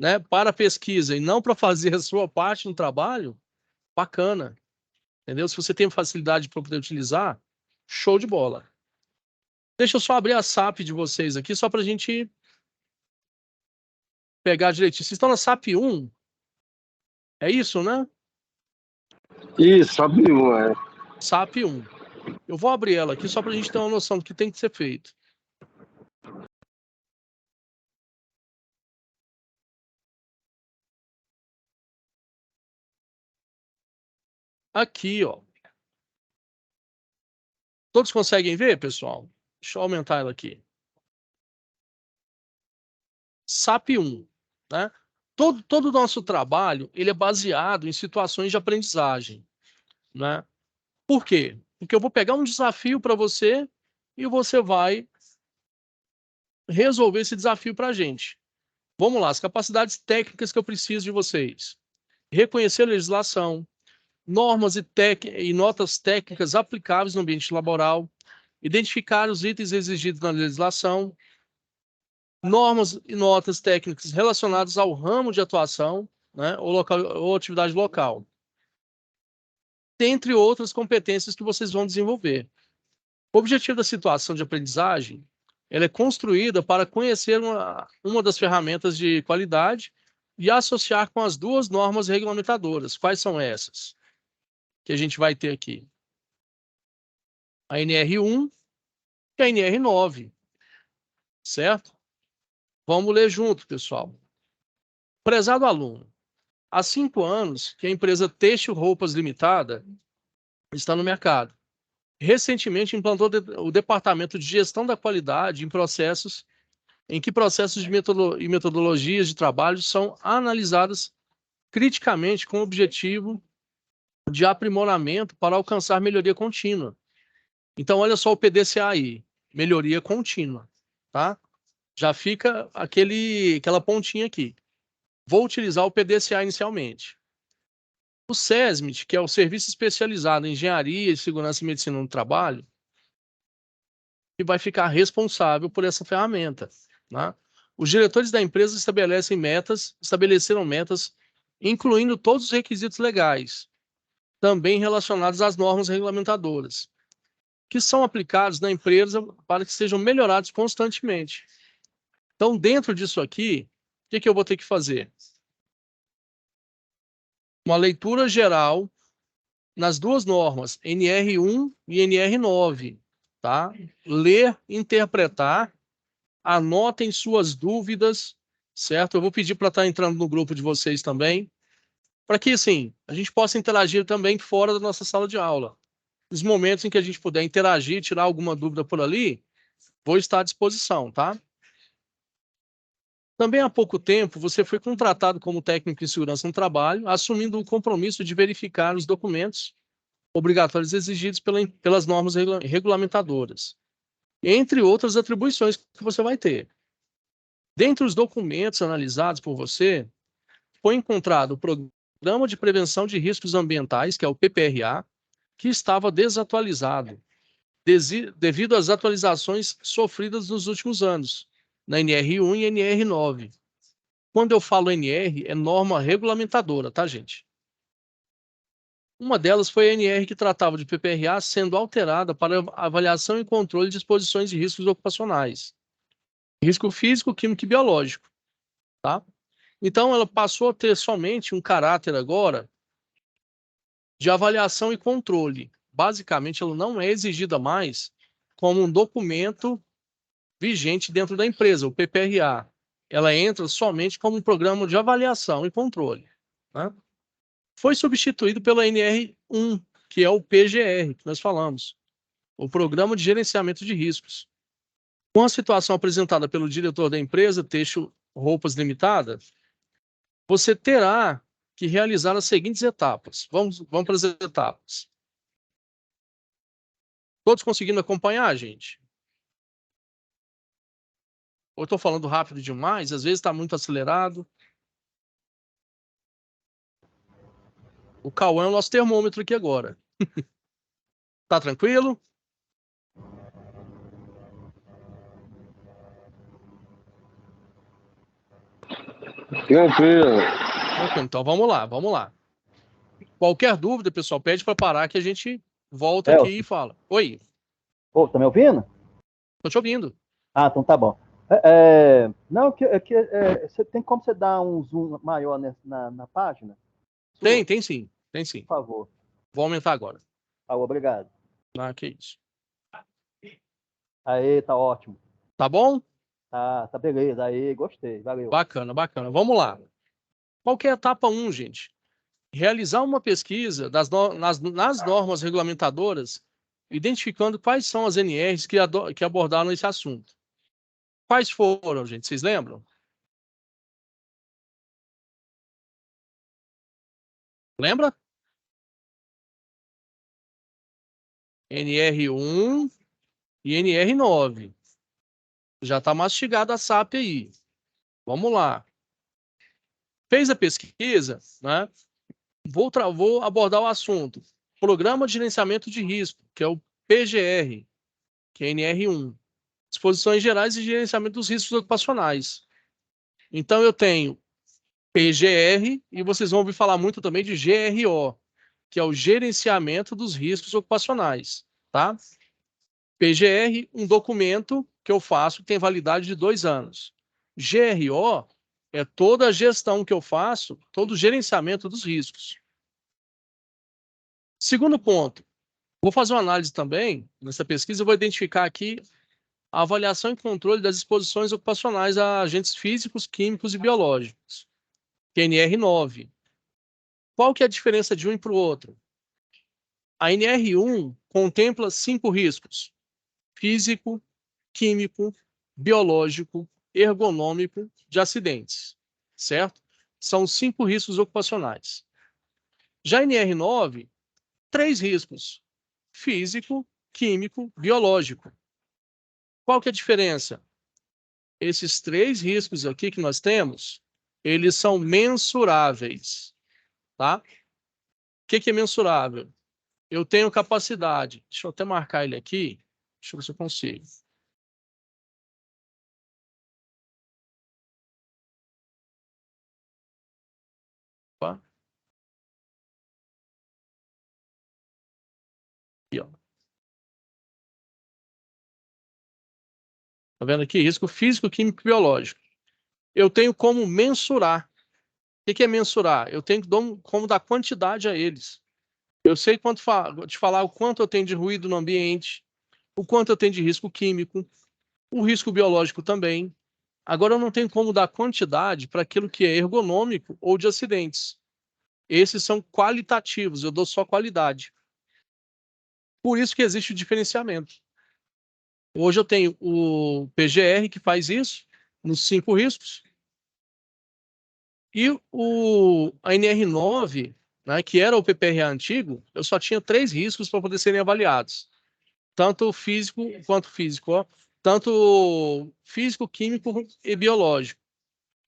né, para pesquisa e não para fazer a sua parte no trabalho, bacana, entendeu? Se você tem facilidade para poder utilizar, show de bola. Deixa eu só abrir a SAP de vocês aqui, só para a gente pegar direitinho. Vocês estão na SAP 1? É isso, né? Isso, sabe um, é. SAP 1. Eu vou abrir ela aqui só para a gente ter uma noção do que tem que ser feito. Aqui, ó. Todos conseguem ver, pessoal? Deixa eu aumentar ela aqui. SAP 1, né? Todo o nosso trabalho, ele é baseado em situações de aprendizagem, né? Por quê? Porque eu vou pegar um desafio para você e você vai resolver esse desafio para a gente. Vamos lá, as capacidades técnicas que eu preciso de vocês. Reconhecer a legislação, normas e notas técnicas aplicáveis no ambiente laboral, identificar os itens exigidos na legislação, normas e notas técnicas relacionadas ao ramo de atuação, né, ou atividade local, dentre outras competências que vocês vão desenvolver. O objetivo da situação de aprendizagem, ela é construída para conhecer uma das ferramentas de qualidade e associar com as duas normas regulamentadoras. Quais são essas? Que a gente vai ter aqui. A NR1 e a NR9. Certo? Vamos ler junto, pessoal. Prezado aluno, há 5 anos que a empresa Têxtil Roupas Limitada está no mercado. Recentemente implantou o Departamento de Gestão da Qualidade em processos em que processos e metodologias de trabalho são analisadas criticamente com o objetivo de aprimoramento para alcançar melhoria contínua. Então, olha só o PDCA aí, melhoria contínua, tá? Já fica aquela pontinha aqui. Vou utilizar o PDCA inicialmente. O SESMIT, que é o Serviço Especializado em Engenharia, Segurança e Medicina no Trabalho, que vai ficar responsável por essa ferramenta, né? Os diretores da empresa estabeleceram metas, incluindo todos os requisitos legais, também relacionados às normas regulamentadoras, que são aplicados na empresa para que sejam melhorados constantemente. Então, dentro disso aqui, o que eu vou ter que fazer? Uma leitura geral nas duas normas, NR1 e NR9, tá? Ler, interpretar, anotem suas dúvidas, certo? Eu vou pedir para estar entrando no grupo de vocês também, para que, assim, a gente possa interagir também fora da nossa sala de aula. Nos momentos em que a gente puder interagir, tirar alguma dúvida por ali, vou estar à disposição, tá? Também há pouco tempo, você foi contratado como técnico em segurança no trabalho, assumindo o compromisso de verificar os documentos obrigatórios exigidos pelas normas regulamentadoras, entre outras atribuições que você vai ter. Dentre os documentos analisados por você, foi encontrado o Programa de Prevenção de Riscos Ambientais, que é o PPRA, que estava desatualizado, devido às atualizações sofridas nos últimos anos, na NR1 e NR9. Quando eu falo NR, é norma regulamentadora, tá, gente? Uma delas foi a NR que tratava de PPRA sendo alterada para avaliação e controle de exposições de riscos ocupacionais. Risco físico, químico e biológico, tá? Então, ela passou a ter somente um caráter agora de avaliação e controle. Basicamente, ela não é exigida mais como um documento vigente dentro da empresa, o PPRA. ela entra somente como um programa de avaliação e controle, né? Foi substituído pela NR1, que é o PGR, que nós falamos, o Programa de Gerenciamento de Riscos. Com a situação apresentada pelo diretor da empresa, Teixo Roupas Limitada, você terá que realizar as seguintes etapas. Vamos para as etapas. Todos conseguindo acompanhar, gente? Ou estou falando rápido demais? Às vezes está muito acelerado. O Cauã é o nosso termômetro aqui agora. Tá tranquilo? Tranquilo. Então vamos lá, vamos lá. Qualquer dúvida, pessoal, pede para parar que a gente volta aqui Elcio. e fala. Oi, Ô, tá me ouvindo? tô te ouvindo. Ah, então tá bom. Não, você tem como você dar um zoom maior na página? Tem sim, tem sim. Por favor. Vou aumentar agora. Ah, obrigado. Ah, que isso. Aí, tá ótimo. Tá bom? Tá beleza. Aí, gostei. Valeu. Bacana, bacana. Vamos lá. Qual que é a etapa 1, gente? Realizar uma pesquisa nas normas regulamentadoras, identificando quais são as NRs que abordaram esse assunto. Quais foram, gente? Vocês lembram? Lembra? NR1 e NR9. Já está mastigada a SAP aí. Vamos lá. Fez a pesquisa, né? Vou abordar o assunto. Programa de Gerenciamento de Risco, que é o PGR, que é NR1. Disposições Gerais de Gerenciamento dos Riscos Ocupacionais. Então, eu tenho PGR e vocês vão ouvir falar muito também de GRO, que é o Gerenciamento dos Riscos Ocupacionais, tá? PGR, um documento que eu faço que tem validade de 2 anos. GRO é toda a gestão que eu faço, todo o gerenciamento dos riscos. Segundo ponto, vou fazer uma análise também, nessa pesquisa eu vou identificar aqui a avaliação e controle das exposições ocupacionais a agentes físicos, químicos e biológicos, NR9. Qual que é a diferença de um para o outro? A NR1 contempla 5 riscos: físico, químico, biológico, ergonômico, de acidentes, certo? São 5 riscos ocupacionais. Já a NR9, 3 riscos: físico, químico, biológico. Qual que é a diferença? Esses 3 riscos aqui que nós temos, eles são mensuráveis, tá? O que é mensurável? Eu tenho capacidade. Deixa eu até marcar ele aqui. Deixa eu ver se eu consigo. Opa. Aqui, ó. Tá vendo aqui? Risco físico, químico e biológico. Eu tenho como mensurar. O que é mensurar? Eu tenho como dar quantidade a eles. Eu sei te falar o quanto eu tenho de ruído no ambiente, o quanto eu tenho de risco químico, o risco biológico também. Agora, eu não tenho como dar quantidade para aquilo que é ergonômico ou de acidentes. Esses são qualitativos, eu dou só qualidade. Por isso que existe o diferenciamento. Hoje eu tenho o PGR que faz isso, nos 5 riscos, e a NR9, né, que era o PPRA antigo, eu só tinha 3 riscos para poder serem avaliados. Tanto físico quanto físico, ó. Tanto físico, químico e biológico.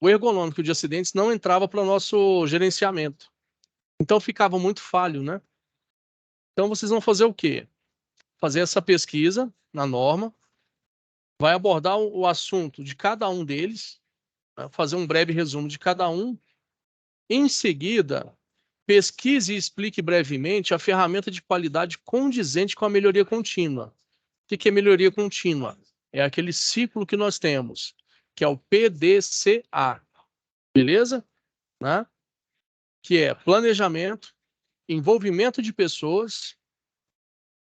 O ergonômico de acidentes não entrava para o nosso gerenciamento. Então ficava muito falho, né? Então vocês vão fazer o quê? Fazer essa pesquisa na norma, vai abordar o assunto de cada um deles, né? Fazer um breve resumo de cada um. Em seguida, pesquise e explique brevemente a ferramenta de qualidade condizente com a melhoria contínua. O que é melhoria contínua? É aquele ciclo que nós temos, que é o PDCA, beleza? Né? Que é planejamento, envolvimento de pessoas,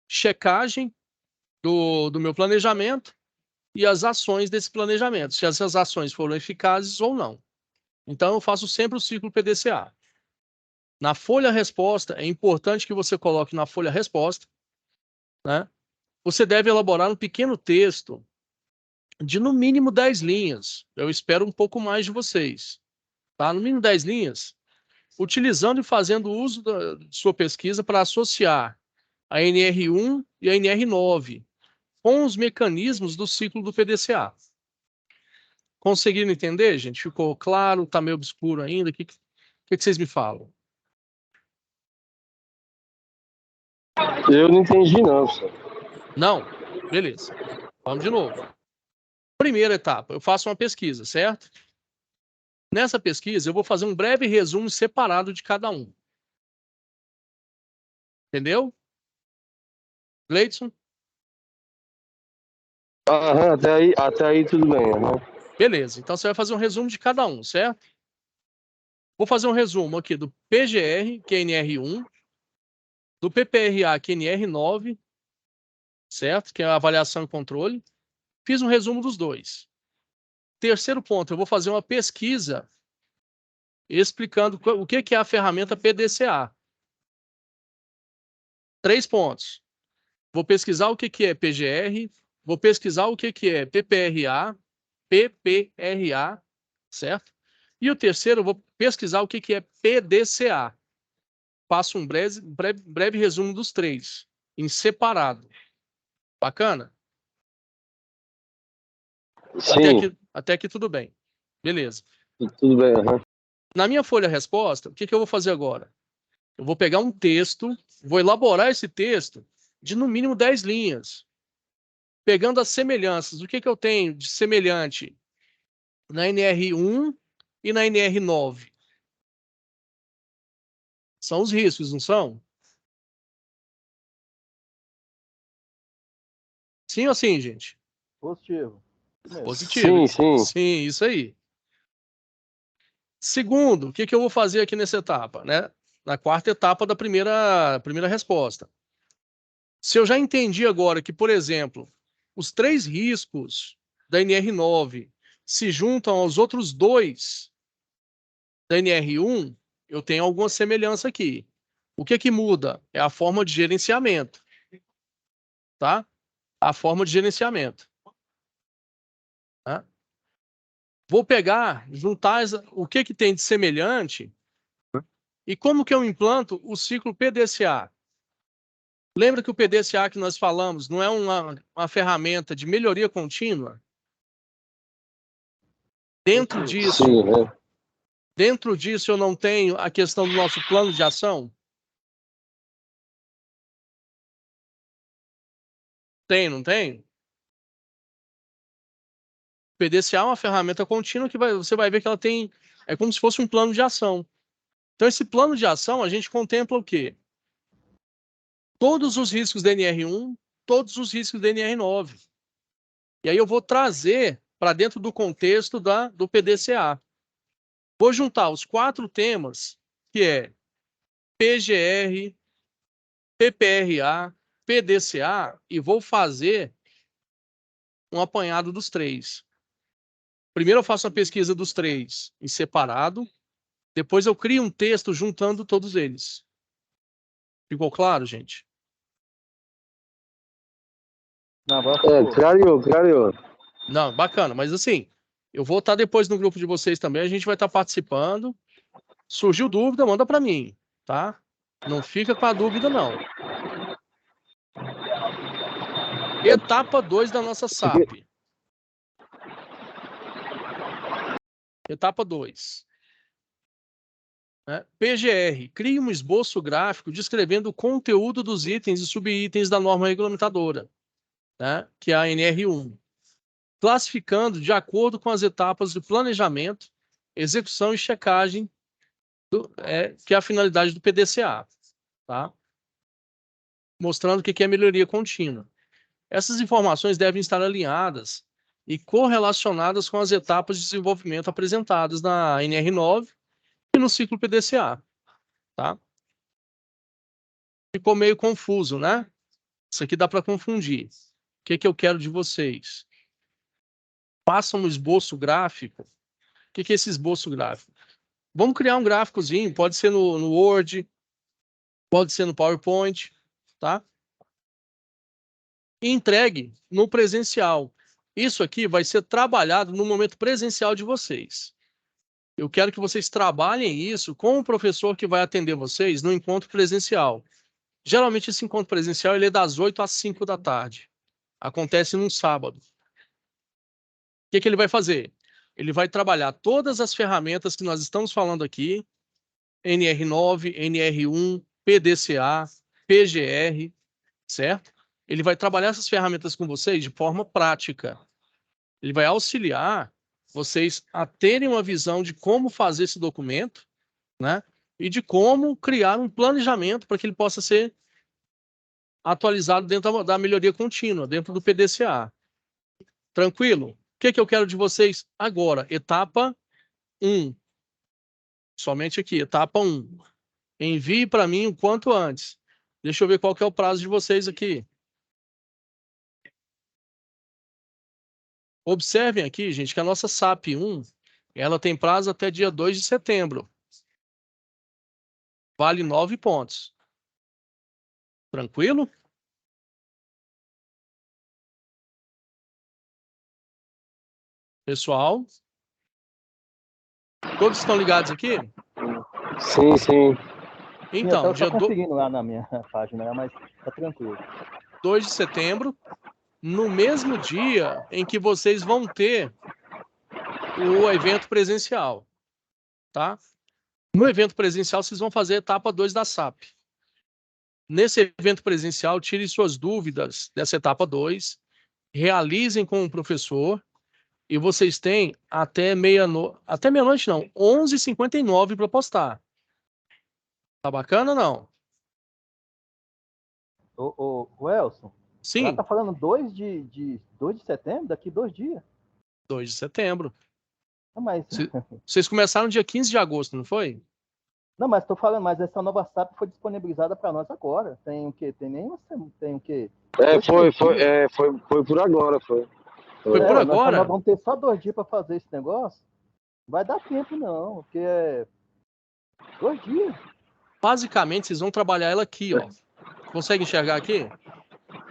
checagem do meu planejamento e as ações desse planejamento, se essas ações foram eficazes ou não. Então, eu faço sempre o ciclo PDCA. Na folha resposta, é importante que você coloque na folha resposta, né? Você deve elaborar um pequeno texto de no mínimo 10 linhas. Eu espero um pouco mais de vocês. Tá? No mínimo 10 linhas, utilizando e fazendo uso de sua pesquisa para associar a NR1 e a NR9 com os mecanismos do ciclo do PDCA. Conseguiram entender, gente? Ficou claro? Está meio obscuro ainda? O que vocês me falam? Eu não entendi, não, senhor. Não? Beleza. Vamos de novo. Primeira etapa, eu faço uma pesquisa, certo? Nessa pesquisa, eu vou fazer um breve resumo separado de cada um. Entendeu? Gleidson? Aham, até aí tudo bem. Aham. Beleza. Então, você vai fazer um resumo de cada um, certo? Vou fazer um resumo aqui do PGR, que é NR1, do PPRA, que é NR9, certo? Que é a avaliação e controle. Fiz um resumo dos dois. Terceiro ponto, eu vou fazer uma pesquisa explicando o que é a ferramenta PDCA. 3 pontos. Vou pesquisar o que é PGR, vou pesquisar o que é PPRA, certo? E o terceiro, eu vou pesquisar o que é PDCA. Faço um breve resumo dos três, em separado. Bacana? Sim, Até aqui tudo bem. Beleza. tudo bem. Aham. Na minha folha resposta, o que eu vou fazer agora? Eu vou pegar um texto, vou elaborar esse texto de no mínimo 10 linhas, pegando as semelhanças. O que eu tenho de semelhante na NR1 e na NR9? São os riscos, não são? Sim ou sim, gente? Positivo. Positivo. Sim, sim. Sim, isso aí. Segundo, o que eu vou fazer aqui nessa etapa, né? Na quarta etapa da primeira resposta. Se eu já entendi agora que, por exemplo, os 3 riscos da NR9 se juntam aos outros 2 da NR1, eu tenho alguma semelhança aqui. O que muda? É a forma de gerenciamento, tá? A forma de gerenciamento. Tá? Vou pegar, juntar o que tem de semelhante e como que eu implanto o ciclo PDCA. Lembra que o PDCA que nós falamos não é uma ferramenta de melhoria contínua? Dentro Sim, disso, né? dentro disso eu não tenho a questão do nosso plano de ação? Tem, não tem? O PDCA é uma ferramenta contínua que você vai ver que ela tem, é como se fosse um plano de ação. Então, esse plano de ação, a gente contempla o quê? Todos os riscos da NR1, todos os riscos da NR9. E aí eu vou trazer para dentro do contexto do PDCA. Vou juntar os 4 temas, que é PGR, PPRA, PDCA, e vou fazer um apanhado dos 3. Primeiro eu faço a pesquisa dos 3 em separado, depois eu crio um texto juntando todos eles. Ficou claro, gente? Não, Clareou. Não, bacana, mas assim, eu vou estar depois no grupo de vocês também, a gente vai estar participando. Surgiu dúvida, manda para mim, tá? Não fica com a dúvida, não. Etapa 2 da nossa SAP. Etapa 2. PGR. Crie um esboço gráfico descrevendo o conteúdo dos itens e subitens da norma regulamentadora, né? Que é a NR1. Classificando de acordo com as etapas de planejamento, execução e checagem, que é a finalidade do PDCA. Tá? Mostrando o que é melhoria contínua. Essas informações devem estar alinhadas e correlacionadas com as etapas de desenvolvimento apresentadas na NR9 e no ciclo PDCA. Tá? Ficou meio confuso, né? Isso aqui dá para confundir. O que eu quero de vocês? faça um esboço gráfico. O que é esse esboço gráfico? Vamos criar um gráficozinho, pode ser no Word, pode ser no PowerPoint, tá? E entregue no presencial. Isso aqui vai ser trabalhado no momento presencial de vocês. Eu quero que vocês trabalhem isso com o professor que vai atender vocês no encontro presencial. Geralmente esse encontro presencial ele é das 8 às 5 da tarde. Acontece num sábado. O que ele vai fazer? Ele vai trabalhar todas as ferramentas que nós estamos falando aqui, NR9, NR1, PDCA, PGR, certo? Ele vai trabalhar essas ferramentas com vocês de forma prática. Ele vai auxiliar vocês a terem uma visão de como fazer esse documento, né? E de como criar um planejamento para que ele possa ser atualizado dentro da melhoria contínua, dentro do PDCA. Tranquilo? O que eu quero de vocês agora? Etapa 1. Somente aqui, etapa 1. Envie para mim o quanto antes. Deixa eu ver qual que é o prazo de vocês aqui. Observem aqui, gente, que a nossa SAP 1, ela tem prazo até dia 2 de setembro. Vale 9 pontos. Tranquilo? Pessoal? Todos estão ligados aqui? Sim, sim. Então, eu tô conseguindo lá na minha página, mas tá tranquilo. 2 de setembro, no mesmo dia em que vocês vão ter o evento presencial, tá? No evento presencial, vocês vão fazer a etapa 2 da SAP. Nesse evento presencial, tirem suas dúvidas dessa etapa 2, realizem com o professor, e vocês têm até meia-noite não, 11h59 para postar. Tá bacana ou não? Ô Elson, Sim. ela tá falando 2 de setembro, daqui 2 dias? 2 de setembro. Não, mas... Vocês começaram dia 15 de agosto, não foi? Não, mas tô falando, mas essa nova SAP foi disponibilizada para nós agora. Tem o quê? Tem o quê? Foi por agora, foi. Foi por agora? Nós vamos ter só 2 dias para fazer esse negócio. Não vai dar tempo, não, porque é 2 dias. Basicamente, vocês vão trabalhar ela aqui, ó. Consegue enxergar aqui?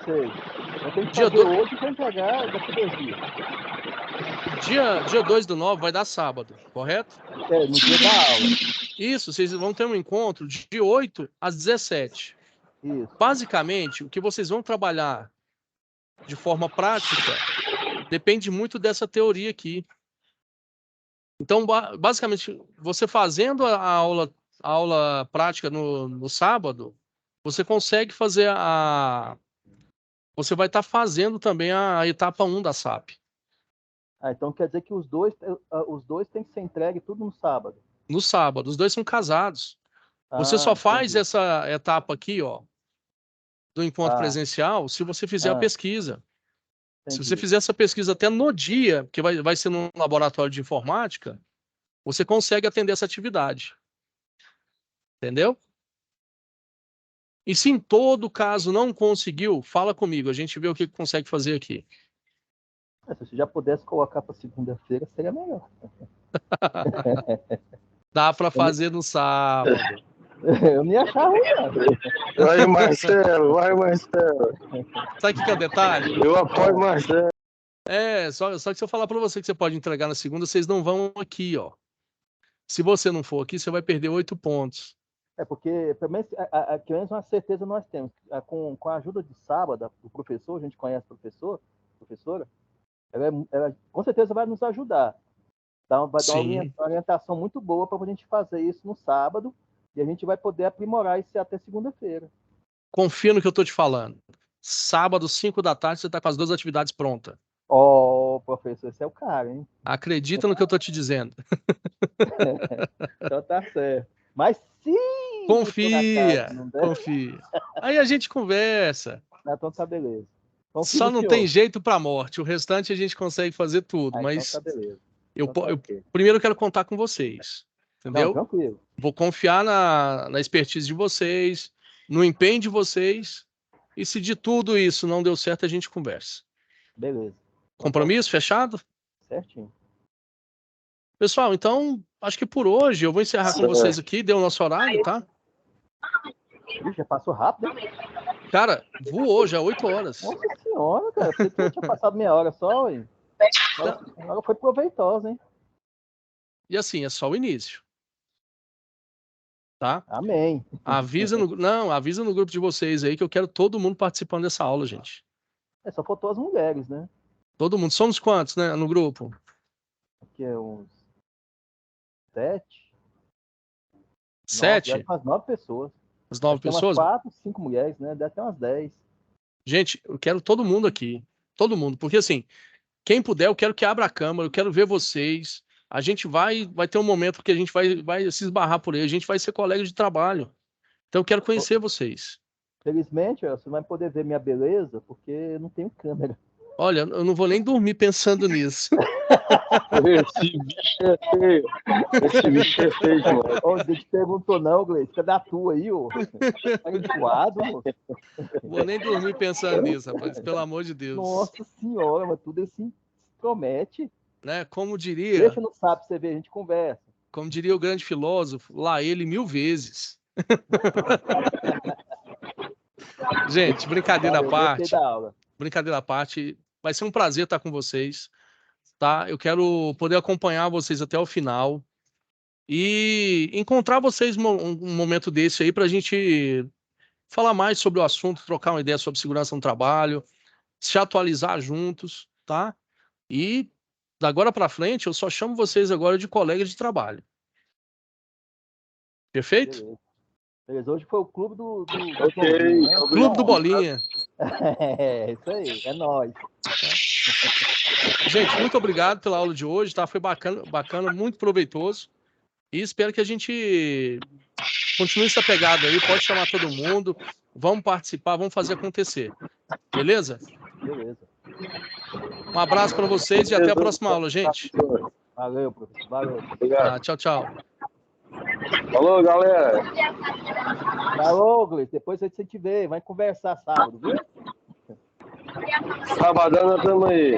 Sei. Eu tenho que fazer hoje para entregar daqui 2 dias. Dia 2/9 vai dar sábado, correto? É, no dia da aula. Isso, vocês vão ter um encontro de 8 às 17. Isso. Basicamente, o que vocês vão trabalhar de forma prática depende muito dessa teoria aqui. Então, basicamente, você fazendo a aula prática no sábado, você consegue fazer Você vai estar fazendo também a etapa 1 da SAP. Então quer dizer que os dois têm que ser entregue tudo no sábado. No sábado, os dois são casados. Você só faz essa etapa aqui, ó, do encontro presencial, se você fizer a pesquisa. Se você fizer essa pesquisa até no dia, que vai ser num laboratório de informática, você consegue atender essa atividade. Entendeu? E se em todo caso não conseguiu, fala comigo, a gente vê o que consegue fazer aqui. Se você já pudesse colocar para segunda-feira, seria melhor. Dá para fazer no sábado. Eu não ia achar ruim, não. Vai, Marcelo, vai, Marcelo. Sabe o que é o detalhe? Eu apoio o Marcelo. Só que se eu falar para você que você pode entregar na segunda, vocês não vão aqui, ó. Se você não for aqui, você vai perder 8 pontos. Porque, pelo menos, uma certeza nós temos. Com a ajuda de sábado, do professor, a gente conhece a professora, ela com certeza vai nos ajudar. Vai dar uma orientação muito boa para a gente fazer isso no sábado e a gente vai poder aprimorar isso até segunda-feira. Confia no que eu estou te falando. Sábado, 5 da tarde, você está com as 2 atividades prontas. Professor, esse é o cara, hein? Acredita no que eu estou te dizendo. Então tá certo. Mas sim! Confia. Aí a gente conversa. Então tá beleza. Só não tem jeito para morte. O restante a gente consegue fazer tudo. Mas então tá beleza. eu primeiro quero contar com vocês. Entendeu? Não, tranquilo. Vou confiar na expertise de vocês, no empenho de vocês. E se de tudo isso não deu certo, a gente conversa. Beleza. Compromisso fechado? certinho. Pessoal, então, acho que por hoje eu vou encerrar com vocês aqui, deu o nosso horário, tá? Ih, já passou rápido, hein? Cara, voou, já 8 horas. Nossa senhora, cara. Pensei que tinha passado meia hora só, hein? Agora foi proveitosa, hein? E assim, é só o início. Tá? Amém. Avisa no grupo de vocês aí que eu quero todo mundo participando dessa aula, gente. Só faltou as mulheres, né? Todo mundo. Somos quantos, né, no grupo? Aqui é uns 7. 7? Umas 9 pessoas. As 9 tem pessoas? Umas 4, 5 mulheres, né? Deve ter umas 10. Gente, eu quero todo mundo aqui. Todo mundo. Porque assim, quem puder, eu quero que abra a câmera, eu quero ver vocês. A gente vai ter um momento que a gente vai se esbarrar por aí. A gente vai ser colega de trabalho. Então eu quero conhecer vocês. Felizmente, você não vai poder ver minha beleza, porque não tenho câmera. Olha, eu não vou nem dormir pensando nisso. Esse bicho é feio. Esse bicho é feio, mano. Ô, você te perguntou não, Gleice. Cadê a tua aí, ô? Tá enjoado, moço? Vou nem dormir pensando nisso, rapaz. Pelo amor de Deus. Nossa senhora, mas tudo assim promete. Né? Como diria... Deixa no sapo pra você ver, a gente conversa. Como diria o grande filósofo, lá ele 1000 vezes. Gente, brincadeira à parte. Brincadeira à parte. Vai ser um prazer estar com vocês, tá? Eu quero poder acompanhar vocês até o final e encontrar vocês um momento desse aí para a gente falar mais sobre o assunto, trocar uma ideia sobre segurança no trabalho, se atualizar juntos, tá? E da agora para frente eu só chamo vocês agora de colegas de trabalho. Perfeito? Beleza. Hoje foi o clube do Ok, né? Clube do Bolinha. É, isso aí, é nóis. Gente, muito obrigado pela aula de hoje, tá? Foi bacana, muito proveitoso. E espero que a gente continue essa pegada aí. Pode chamar todo mundo. Vamos participar, vamos fazer acontecer. Beleza? Beleza. Um abraço para vocês e até a próxima aula, gente. Valeu, professor. Valeu. Obrigado. Tchau, tchau. Falou, galera. Falou, Gleice. Depois a gente vê. Vai conversar sábado, viu? Sabadão nós estamos aí.